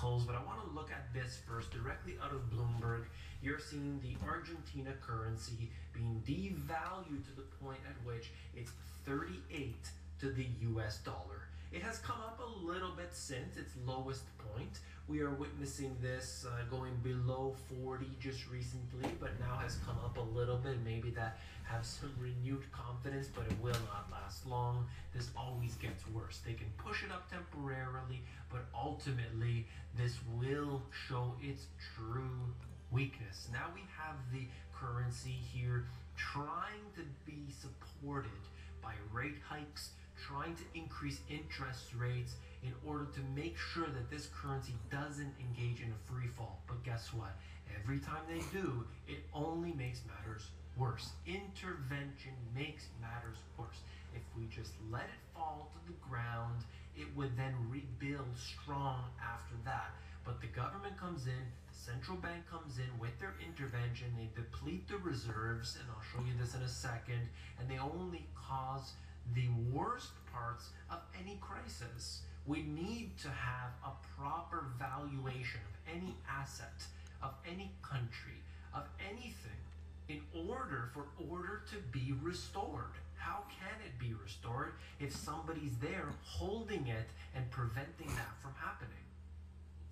technicals, but I want to look at this first directly out of Bloomberg. You're seeing the Argentina currency being devalued to the point at which it's 38 to the US dollar. It has come up a little bit since its lowest point. We are witnessing this going below 40 just recently, but now has come up a little bit. Maybe that has some renewed confidence, but it will not last long. This always gets worse. They can push it up temporarily, but ultimately this will show its true weakness. Now we have the currency here trying to be supported by rate hikes, trying to increase interest rates in order to make sure that this currency doesn't engage in a free fall. But guess what? Every time they do, it only makes matters worse. Intervention makes matters worse. If we just let it fall to the ground, it would then rebuild strong after that. But the government comes in, the central bank comes in with their intervention, they deplete the reserves, and I'll show you this in a second, and they only cause the worst parts of any crisis. We need to have a proper valuation of any asset, of any country, of anything, in order for order to be restored. How can it be restored if somebody's there holding it and preventing that from happening?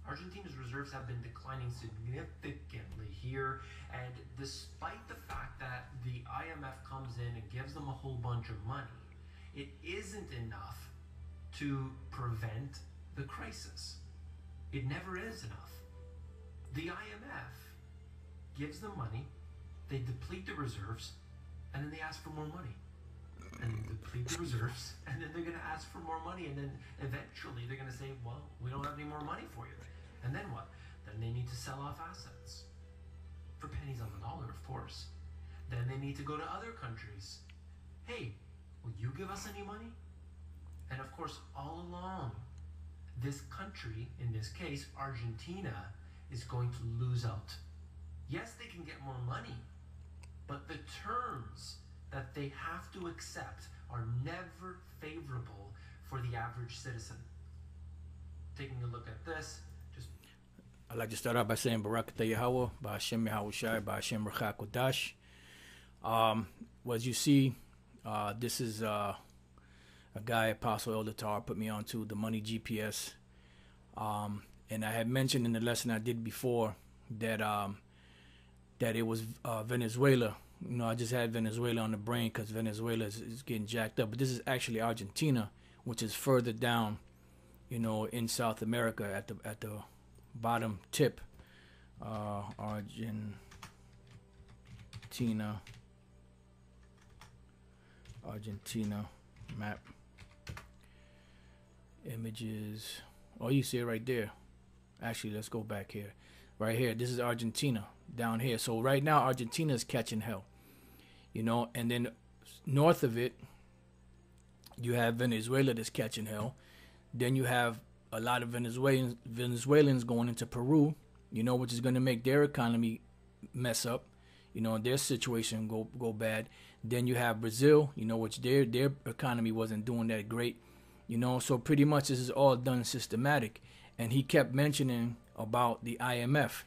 Argentina's reserves have been declining significantly here, and despite the fact that the IMF comes in and gives them a whole bunch of money, it isn't enough to prevent the crisis. It never is enough. The IMF gives them money, they deplete the reserves, and then they ask for more money. And deplete the reserves, and then they're going to ask for more money, and then eventually they're going to say, well, we don't have any more money for you. And then what? Then they need to sell off assets. For pennies on the dollar, of course. Then they need to go to other countries. Hey, will you give us any money? And of course, all along, this country, in this case, Argentina, is going to lose out. Yes, they can get more money, but the terms that they have to accept are never favorable for the average citizen. Taking a look at this, I'd like to start out by saying Barakatah Yahweh, Ba'ashem Yahushai, Ba'ashem Rachak Kodash. As you see, this is a guy, Apostle Elder Tar, put me onto the Money GPS. And I had mentioned in the lesson I did before that that it was Venezuela. You know, I just had Venezuela on the brain because Venezuela is getting jacked up. But this is actually Argentina, which is further down, you know, in South America at the bottom tip. Argentina map. Images. Oh, you see it right there. Actually, let's go back here. Right here. This is Argentina down here. So right now, Argentina is catching hell. You know, and then north of it, you have Venezuela that's catching hell. Then you have a lot of Venezuelans going into Peru, you know, which is going to make their economy mess up, you know, their situation go bad. Then you have Brazil, you know, which their economy wasn't doing that great, you know. So pretty much this is all done systematic. And he kept mentioning about the IMF.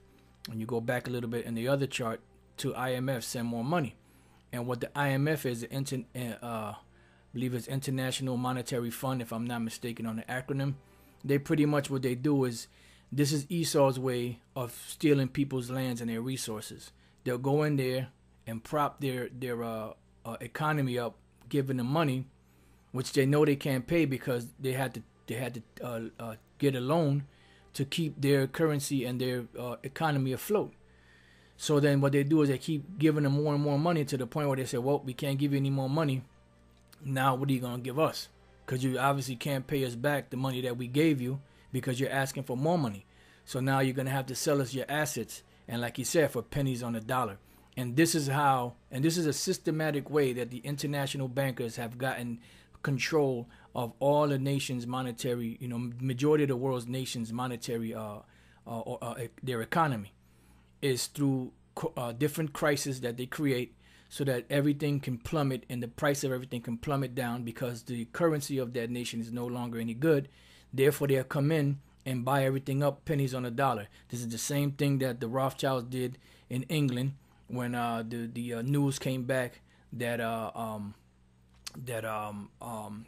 When you go back a little bit in the other chart, to IMF, send more money. And what the IMF is, I believe it's International Monetary Fund, if I'm not mistaken on the acronym. They pretty much, what they do is, this is Esau's way of stealing people's lands and their resources. They'll go in there and prop their economy up, giving them money, which they know they can't pay because they had to get a loan to keep their currency and their economy afloat. So then what they do is they keep giving them more and more money to the point where they say, well, we can't give you any more money. Now what are you going to give us? Because you obviously can't pay us back the money that we gave you because you're asking for more money. So now you're going to have to sell us your assets. And like you said, for pennies on the dollar. And this is how, and this is a systematic way that the international bankers have gotten control of all the nation's monetary, you know, majority of the world's nations' monetary, their economy, is through different crises that they create, so that everything can plummet and the price of everything can plummet down because the currency of that nation is no longer any good. Therefore, they'll come in and buy everything up pennies on a dollar. This is the same thing that the Rothschilds did in England when the news came back that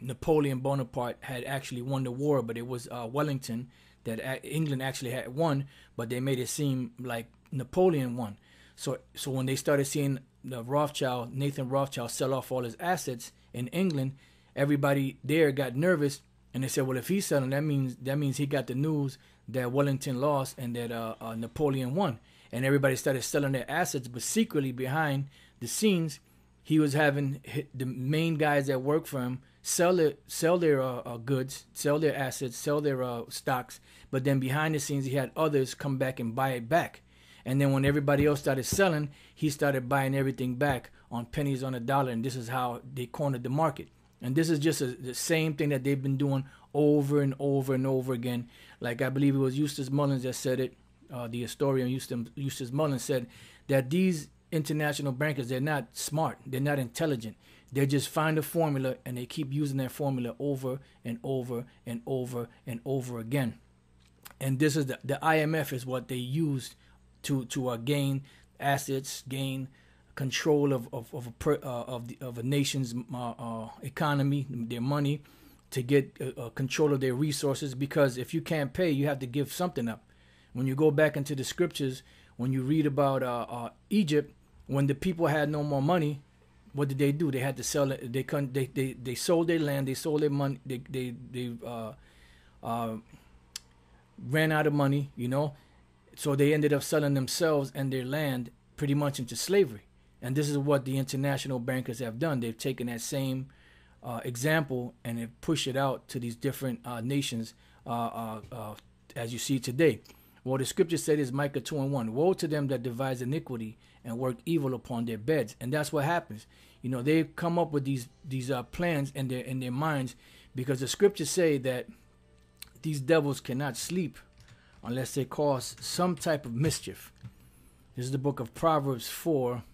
Napoleon Bonaparte had actually won the war, but it was Wellington that England actually had won, but they made it seem like Napoleon won. So when they started seeing Nathan Rothschild sell off all his assets in England, everybody there got nervous, and they said, well, if he's selling, that means he got the news that Wellington lost and that Napoleon won. And everybody started selling their assets, but secretly behind the scenes, he was having the main guys that work for him sell their goods, sell their assets, sell their stocks. But then behind the scenes, he had others come back and buy it back. And then when everybody else started selling, he started buying everything back on pennies on a dollar. And this is how they cornered the market. And this is just the same thing that they've been doing over and over and over again. Like I believe it was Eustace Mullins that said it. The historian Eustace Mullins said that these international bankers, they're not smart. They're not intelligent. They just find a formula and they keep using that formula over and over and over and over again. And this is the IMF is what they used to gain assets, gain control of a nation's economy, their money, to get control of their resources. Because if you can't pay, you have to give something up. When you go back into the scriptures, when you read about Egypt, when the people had no more money, what did they do? They had to sell it. They sold their land. They sold their money. They ran out of money, you know. So they ended up selling themselves and their land pretty much into slavery. And this is what the international bankers have done. They've taken that same example and have pushed it out to these different nations as you see today. Well, the scripture said is Micah 2:1. Woe to them that devise iniquity and work evil upon their beds. And that's what happens. You know, they come up with these plans in their minds, because the scriptures say that these devils cannot sleep unless they cause some type of mischief. This is the book of Proverbs 4.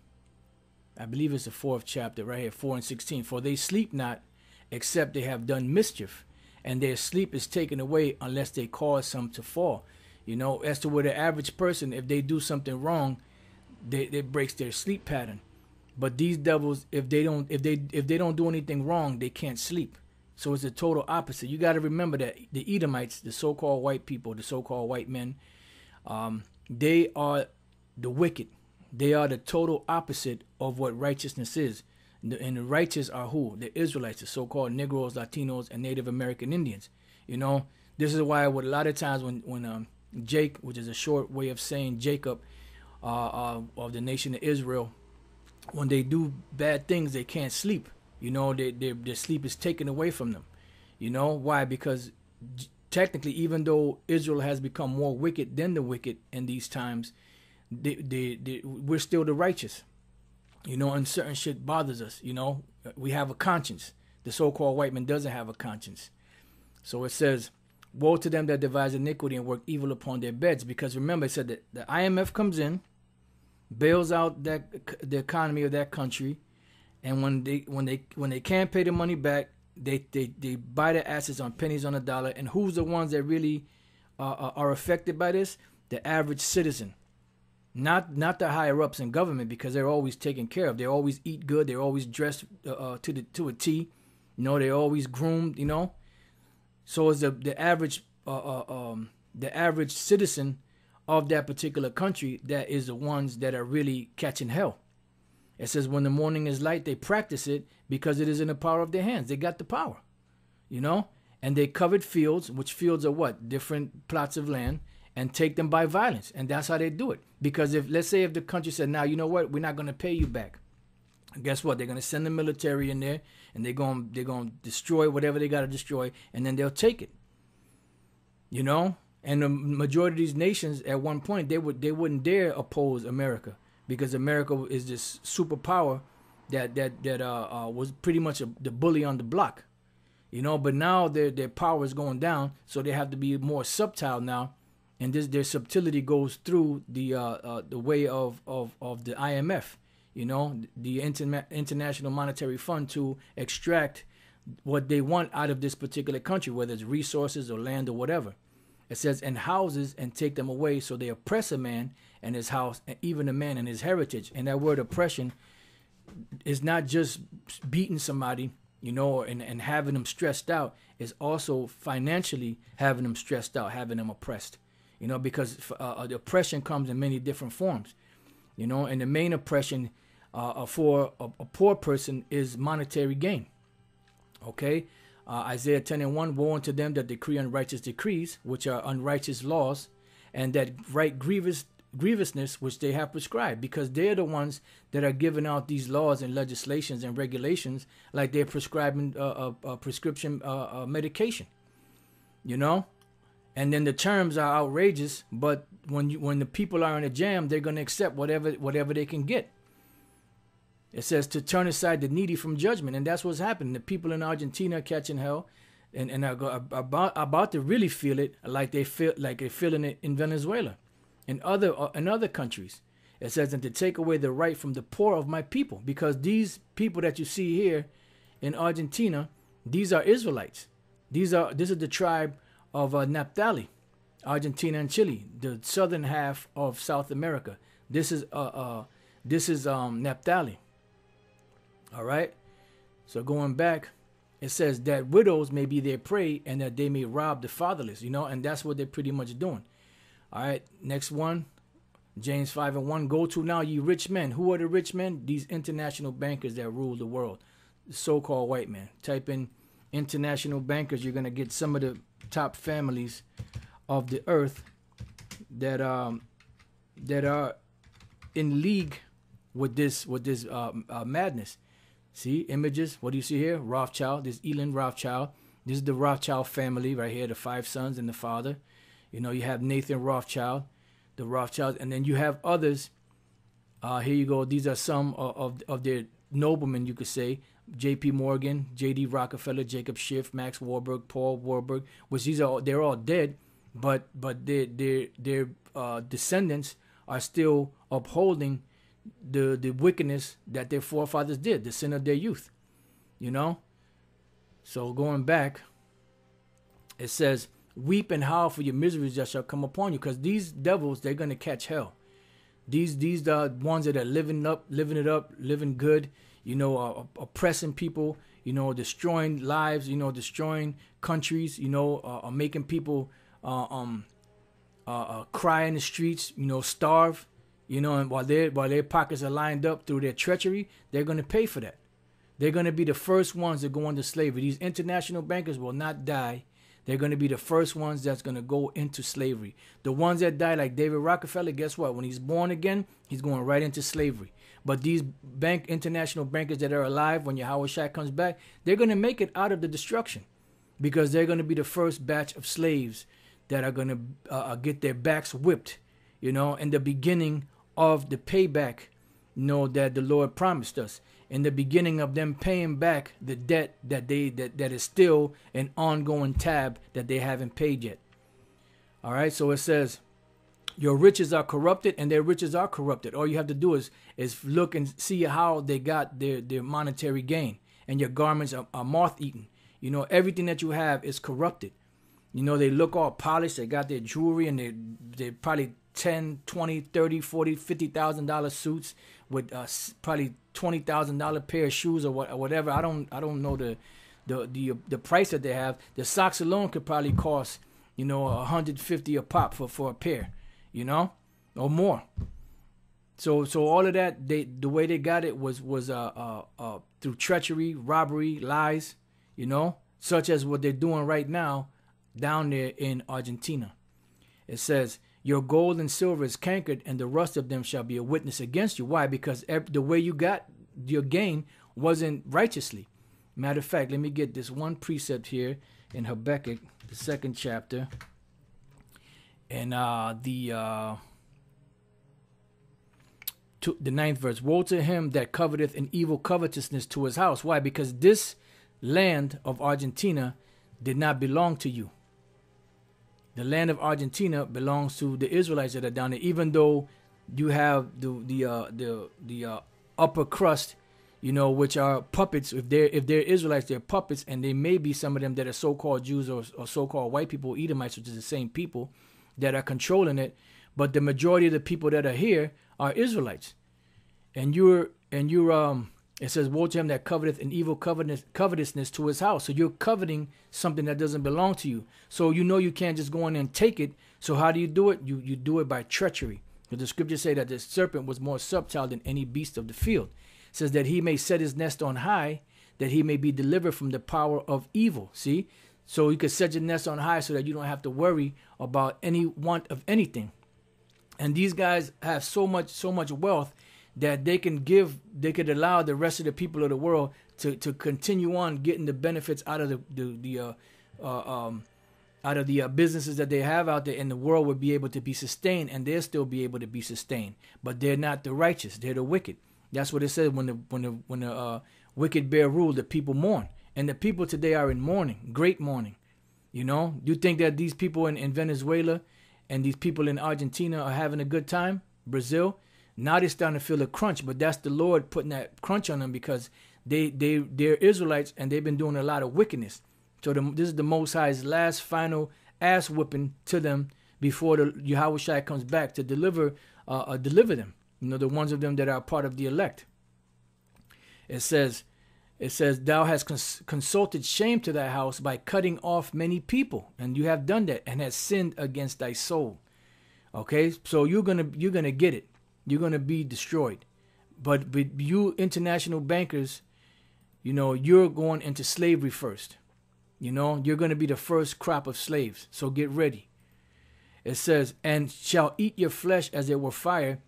I believe it's the 4th chapter right here, 4:16. For they sleep not except they have done mischief, and their sleep is taken away unless they cause some to fall. You know, as to where the average person, if they do something wrong, it breaks their sleep pattern. But these devils, if they don't do anything wrong, they can't sleep. So it's the total opposite. You got to remember that the Edomites, the so-called white people, the so-called white men, they are the wicked. They are the total opposite of what righteousness is. And the righteous are who? The Israelites, the so-called Negroes, Latinos, and Native American Indians. You know, this is why a lot of times when Jake, which is a short way of saying Jacob, of the nation of Israel, when they do bad things, they can't sleep. You know, their sleep is taken away from them. You know why? Because technically, even though Israel has become more wicked than the wicked in these times, we're still the righteous. You know, and certain shit bothers us. You know, we have a conscience. The so-called white man doesn't have a conscience. So it says, woe to them that devise iniquity and work evil upon their beds. Because remember, it said that the IMF comes in, bails out the economy of that country, and when they can't pay the money back, they buy the assets on pennies on a dollar. And who's the ones that really are affected by this? The average citizen, not the higher ups in government, because they're always taken care of. They always eat good. They're always dressed to a T. You know, they're always groomed. You know. So is the average citizen of that particular country that is the ones that are really catching hell. It says when the morning is light, they practice it because it is in the power of their hands. They got the power, you know, and they covered fields, which fields are what? Different plots of land, and take them by violence. And that's how they do it. Because let's say if the country said, now, you know what, we're not going to pay you back. And guess what? They're going to send the military in there, and they're going to destroy whatever they got to destroy, and then they'll take it. You know? And the majority of these nations, at one point, they wouldn't dare oppose America, because America is this superpower that was pretty much the bully on the block. You know, but now their power is going down, so they have to be more subtle now, and their subtlety goes through the way of the IMF. You know, the International Monetary Fund, to extract what they want out of this particular country, whether it's resources or land or whatever. It says, and houses and take them away. So they oppress a man and his house, and even a man and his heritage. And that word oppression is not just beating somebody, you know, and having them stressed out. It's also financially having them stressed out, having them oppressed, you know, because the oppression comes in many different forms, you know, and the main oppression for a poor person is monetary gain. Okay. Isaiah 10:1, woe unto them that decree unrighteous decrees, which are unrighteous laws, and that write grievousness which they have prescribed, because they're the ones that are giving out these laws and legislations and regulations, like they're prescribing prescription medication, you know. And then the terms are outrageous, but when the people are in a jam, they're going to accept whatever they can get. It says to turn aside the needy from judgment, and that's what's happening. The people in Argentina are catching hell, and are about to really feel it, like they're feeling it in Venezuela, and other countries. It says, and to take away the right from the poor of my people, because these people that you see here in Argentina, these are Israelites. This is the tribe of Naphtali, Argentina and Chile, the southern half of South America. This is Naphtali. All right. So going back, it says that widows may be their prey and that they may rob the fatherless, you know, and that's what they're pretty much doing. All right. Next one, James 5:1. Go to now, ye rich men. Who are the rich men? These international bankers that rule the world, the so-called white man. Type in international bankers. You're going to get some of the top families of the earth that are in league with this madness. See images. What do you see here? Rothschild. This Elon Rothschild. This is the Rothschild family right here. The 5 sons and the father. You know, you have Nathan Rothschild, the Rothschilds, and then you have others. Here you go. These are some of their noblemen, you could say. J.P. Morgan, J.D. Rockefeller, Jacob Schiff, Max Warburg, Paul Warburg. Which they're all dead, but their descendants are still upholding the wickedness that their forefathers did, the sin of their youth, you know. So going back, it says, weep and howl for your miseries that shall come upon you, because these devils, they're going to catch hell. These are ones that are living it up, living good, you know, oppressing people, you know, destroying lives, you know, destroying countries, you know, making people cry in the streets, you know, starve. You know, and while their pockets are lined up through their treachery, they're going to pay for that. They're going to be the first ones that go into slavery. These international bankers will not die. They're going to be the first ones that's going to go into slavery. The ones that die, like David Rockefeller, guess what? When he's born again, he's going right into slavery. But these international bankers that are alive, when Yahweh Shai comes back, they're going to make it out of the destruction, because they're going to be the first batch of slaves that are going to get their backs whipped, you know, in the beginning of the payback, you know, that the Lord promised us, in the beginning of them paying back the debt that is still an ongoing tab that they haven't paid yet. All right, so it says, your riches are corrupted, and their riches are corrupted. All you have to do is look and see how they got their monetary gain, and your garments are moth-eaten. You know, everything that you have is corrupted. You know, they look all polished, they got their jewelry, and they're probably 10, 20, 30, 40, $50,000 suits with probably $20,000 pair of shoes or whatever. I don't know the price that they have. The socks alone could probably cost, you know, $150 a pop for a pair, you know, or more. So all of that, the way they got it was through treachery, robbery, lies, you know, such as what they're doing right now down there in Argentina. It says, your gold and silver is cankered, and the rust of them shall be a witness against you. Why? Because the way you got your gain wasn't righteously. Matter of fact, let me get this one precept here in Habakkuk, the 2nd chapter, and the 9th verse. Woe to him that coveteth an evil covetousness to his house. Why? Because this land of Argentina did not belong to you. The land of Argentina belongs to the Israelites that are down there, even though you have the upper crust, you know, which are puppets. If they're Israelites, they're puppets, and they may be some of them that are so-called Jews or so-called white people, Edomites, which is the same people that are controlling it. But the majority of the people that are here are Israelites. And it says, woe to him that coveteth an evil covetousness to his house. So you're coveting something that doesn't belong to you. So you know you can't just go in and take it. So how do you do it? You do it by treachery. Because the scriptures say that the serpent was more subtle than any beast of the field. It says that he may set his nest on high, that he may be delivered from the power of evil. See? So you can set your nest on high so that you don't have to worry about any want of anything. And these guys have so much wealth that they could allow the rest of the people of the world to continue on getting the benefits out of the businesses that they have out there, and the world would be able to be sustained, and they'll still be able to be sustained. But they're not the righteous; they're the wicked. That's what it says when the wicked bear rule, the people mourn, and the people today are in mourning, great mourning. You know, you think that these people in Venezuela and these people in Argentina are having a good time? Brazil. Now they're starting to feel a crunch, but that's the Lord putting that crunch on them because they're Israelites and they've been doing a lot of wickedness. So this is the Most High's last final ass whipping to them before the Yahushua comes back to deliver them. You know, the ones of them that are part of the elect. It says, thou hast consulted shame to thy house by cutting off many people, and you have done that and has sinned against thy soul. Okay, so you're gonna get it. You're going to be destroyed. But you international bankers, you know, you're going into slavery first. You know, you're going to be the first crop of slaves. So get ready. It says, and shall eat your flesh as it were fire.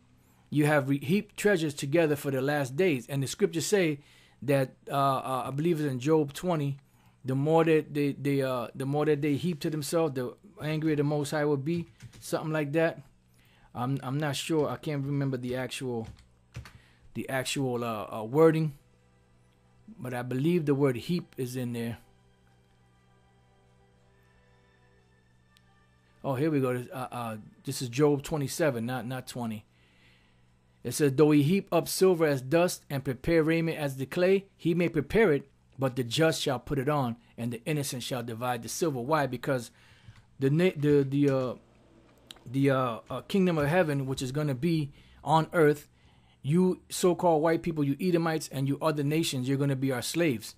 You have heaped treasures together for the last days. And the scriptures say that, I believe it's in Job 20, the more that they heap to themselves, the angrier the Most High will be. Something like that. I'm not sure. I can't remember the actual wording, but I believe the word heap is in there. Oh, here we go. This is Job 27, not 20. It says, though he heap up silver as dust and prepare raiment as the clay, he may prepare it, but the just shall put it on, and the innocent shall divide the silver. Why? Because the kingdom of heaven, which is going to be on earth, you so-called white people, you Edomites, and you other nations, you're going to be our slaves.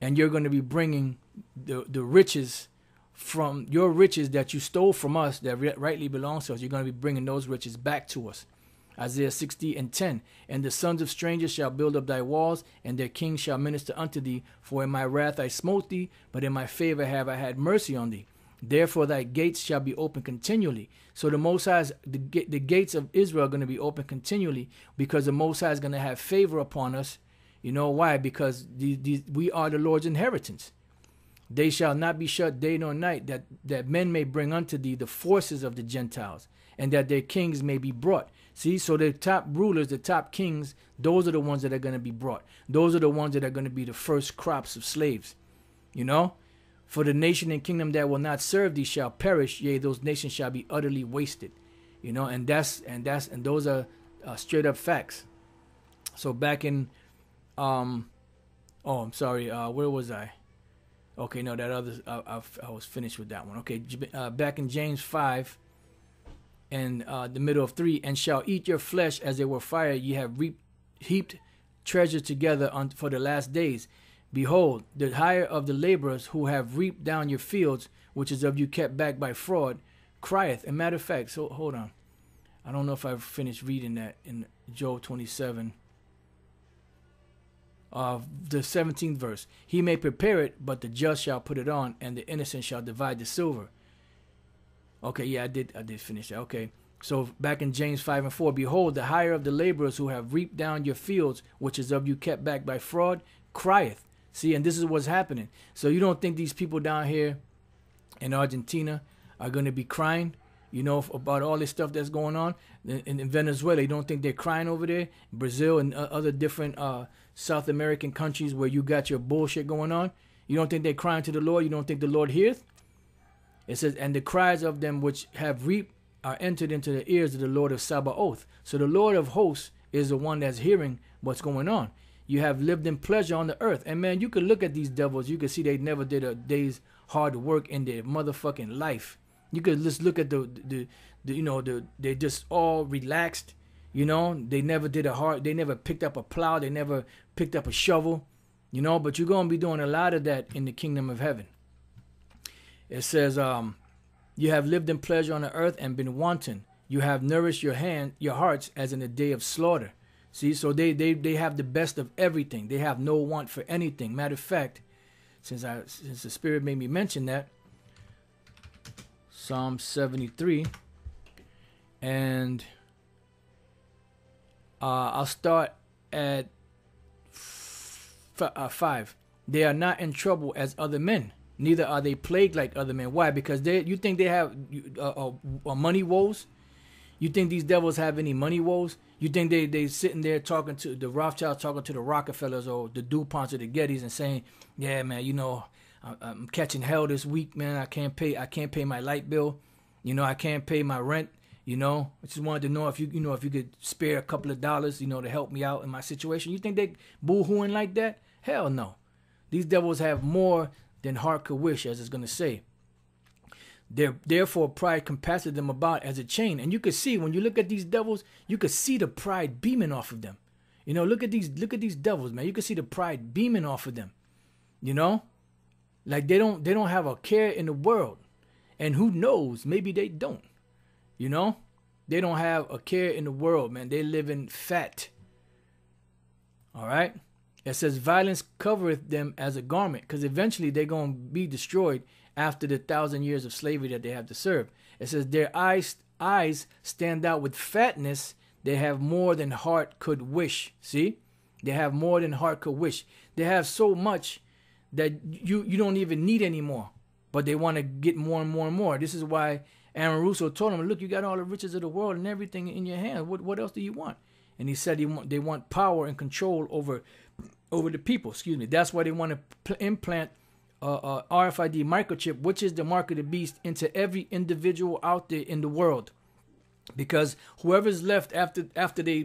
And you're going to be bringing the riches from your riches that you stole from us that rightly belongs to us. You're going to be bringing those riches back to us. Isaiah 60:10. And the sons of strangers shall build up thy walls, and their kings shall minister unto thee. For in my wrath I smote thee, but in my favor have I had mercy on thee. Therefore thy gates shall be open continually. So the Most High, the gates of Israel are going to be open continually because the Most High is going to have favor upon us. You know why? Because we are the Lord's inheritance. They shall not be shut day nor night, that men may bring unto thee the forces of the Gentiles, and that their kings may be brought. See, so the top rulers, the top kings, those are the ones that are going to be brought. Those are the ones that are going to be the first crops of slaves. You know? For the nation and kingdom that will not serve thee shall perish, yea, those nations shall be utterly wasted. You know, and those are straight up facts. So back in, I'm sorry, where was I? Okay, no, that other, I was finished with that one. Okay, back in James 5, and the middle of 3, and shall eat your flesh as it were fire, ye have heaped treasure together for the last days. Behold, the hire of the laborers who have reaped down your fields, which is of you kept back by fraud, crieth. A matter of fact, so hold on. I don't know if I've finished reading that in Job 27. The 17th verse. He may prepare it, but the just shall put it on, and the innocent shall divide the silver. Okay, yeah, I did finish that. Okay. So back in James 5:4, behold, the hire of the laborers who have reaped down your fields, which is of you kept back by fraud, crieth. See, and this is what's happening. So you don't think these people down here in Argentina are going to be crying, you know, about all this stuff that's going on? In Venezuela, you don't think they're crying over there? Brazil and other different South American countries where you got your bullshit going on? You don't think they're crying to the Lord? You don't think the Lord heareth? It says, and the cries of them which have reaped are entered into the ears of the Lord of Sabaoth. So the Lord of hosts is the one that's hearing what's going on. You have lived in pleasure on the earth. And man, you could look at these devils. You could see they never did a day's hard work in their motherfucking life. You could just look at they just all relaxed. You know, they never did they never picked up a plow. They never picked up a shovel. You know, but you're going to be doing a lot of that in the kingdom of heaven. It says, you have lived in pleasure on the earth and been wanton. You have nourished your hearts as in the day of slaughter. See, so they have the best of everything. They have no want for anything. Matter of fact, since the Spirit made me mention that, Psalm 73, and I'll start at 5. They are not in trouble as other men, neither are they plagued like other men. Why? Because you think they have money woes? You think these devils have any money woes? You think they sitting there talking to the Rothschilds, talking to the Rockefellers or the DuPonts or the Gettys and saying, yeah, man, you know, I'm catching hell this week, man. I can't pay my light bill. You know, I can't pay my rent. You know, I just wanted to know if you could spare a couple of dollars, you know, to help me out in my situation. You think they boo-hooing like that? Hell no. These devils have more than heart could wish, as it's going to say. Therefore, pride compasseth them about as a chain. And you could see, when you look at these devils, you could see the pride beaming off of them. You know, look at these devils, man. You can see the pride beaming off of them. You know, like they don't have a care in the world. And who knows, maybe they don't. You know, they don't have a care in the world, man. They live in fat. All right. It says violence covereth them as a garment, because eventually they're going to be destroyed after the 1,000 years of slavery that they have to serve. It says their eyes stand out with fatness. They have more than heart could wish. See, they have more than heart could wish. They have so much that you don't even need anymore, but they want to get more and more and more. This is why Aaron Russo told him, look, you got all the riches of the world and everything in your hands. What else do you want? And he said they want power and control over the people. Excuse me. That's why they want to implant RFID microchip, which is the mark of the beast, into every individual out there in the world. Because whoever's left after they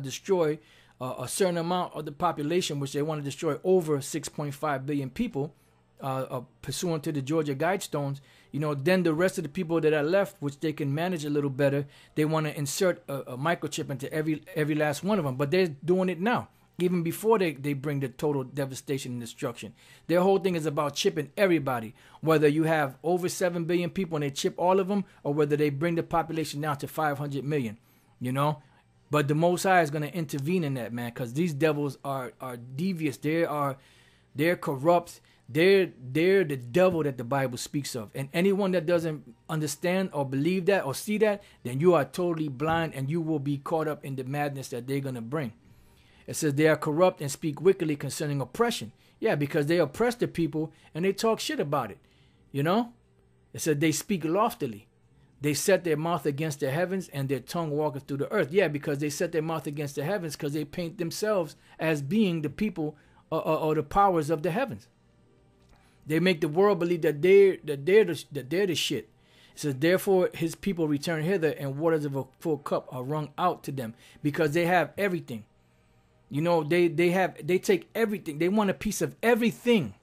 destroy a certain amount of the population, which they want to destroy over 6.5 billion people, pursuant to the Georgia Guidestones, you know, then the rest of the people that are left, which they can manage a little better, they want to insert a microchip into every last one of them. But they're doing it now, even before they bring the total devastation and destruction. Their whole thing is about chipping everybody, whether you have over 7 billion people and they chip all of them, or whether they bring the population down to 500 million, you know. But the Most High is going to intervene in that, man, because these devils are devious. They're corrupt. They're the devil that the Bible speaks of. And anyone that doesn't understand or believe that or see that, then you are totally blind and you will be caught up in the madness that they're going to bring. It says they are corrupt and speak wickedly concerning oppression. Yeah, because they oppress the people and they talk shit about it. You know? It said they speak loftily. They set their mouth against the heavens and their tongue walketh through the earth. Yeah, because they set their mouth against the heavens because they paint themselves as being the people or the powers of the heavens. They make the world believe that they're the shit. It says, therefore his people return hither, and waters of a full cup are wrung out to them, because they have everything. You know, they take everything. They want a piece of everything.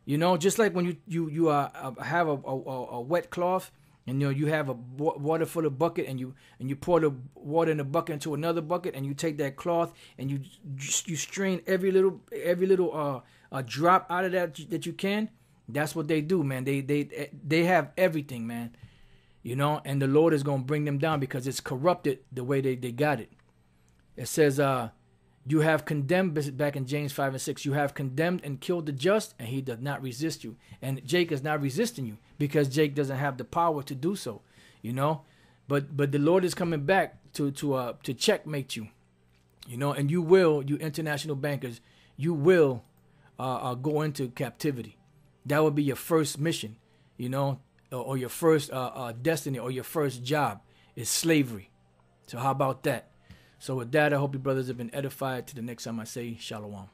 You know, just like when you have a wet cloth, and you know you have a water full of bucket, and you pour the water in the bucket into another bucket, and you take that cloth and you strain every little drop out of that you can. That's what they do, man. They have everything, man. You know, and the Lord is gonna bring them down because it's corrupted the way they got it. It says, you have condemned, back in James 5 and 6, you have condemned and killed the just, and he does not resist you. And Jake is not resisting you because Jake doesn't have the power to do so, you know. But the Lord is coming back to checkmate you, you know. And you international bankers, you will go into captivity. That would be your first mission, you know, or your first destiny, or your first job is slavery. So how about that? So with that, I hope you brothers have been edified. To the next time I say shalom.